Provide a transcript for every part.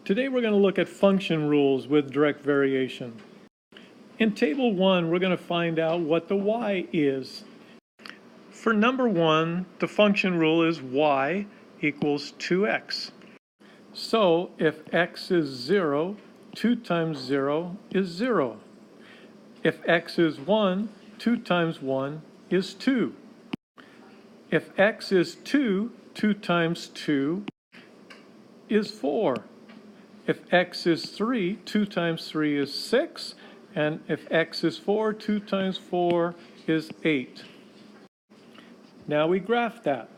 Today we're going to look at function rules with direct variation. In Table 1, we're going to find out what the y is. For number 1, the function rule is y equals 2x. So if x is 0, 2 times 0 is 0. If x is 1, 2 times 1 is 2. If x is 2, 2 times 2 is 4. If x is 3, 2 times 3 is 6. And if x is 4, 2 times 4 is 8. Now we graph that.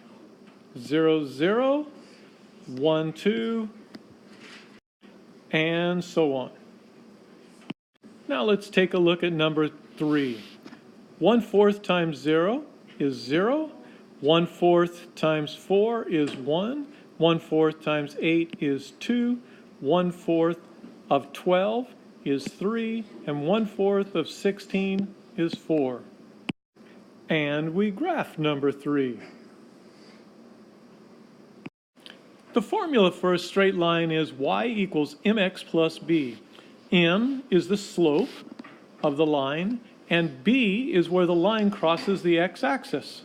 0, 0, 1, 2, and so on. Now let's take a look at number 3. 1/4 times 0 is 0. 1/4 times 4 is 1. 1/4 times 8 is 2. 1/4 of 12 is 3. And 1/4 of 16 is 4. And we graph number 3. The formula for a straight line is y equals mx plus b. M is the slope of the line, and b is where the line crosses the x-axis.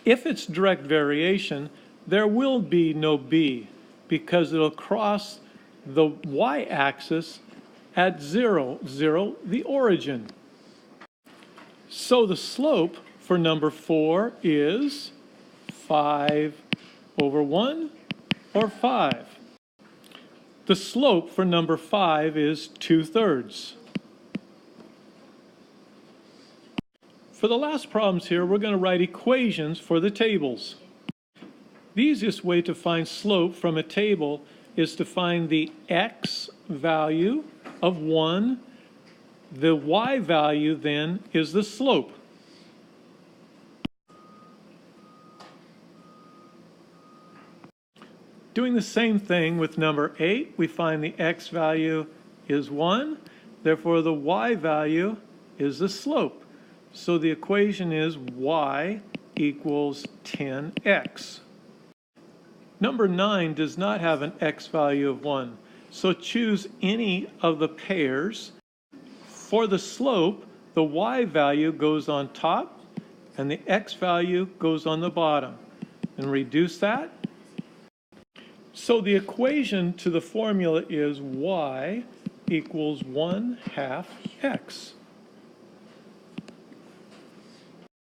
If it's direct variation, there will be no b, because it'll cross the y-axis at 0, 0, the origin. So the slope for number 4 is 5/1 or 5. The slope for number 5 is 2/3. For the last problems here, we're going to write equations for the tables. The easiest way to find slope from a table is to find the x value of 1. The y value then is the slope. Doing the same thing with number 8, we find the x value is 1. Therefore, the y value is the slope. So the equation is y equals 10x. Number 9 does not have an x value of 1. So choose any of the pairs. For the slope, the y value goes on top and the x value goes on the bottom. And reduce that. So the equation to the formula is y equals 1/2 x.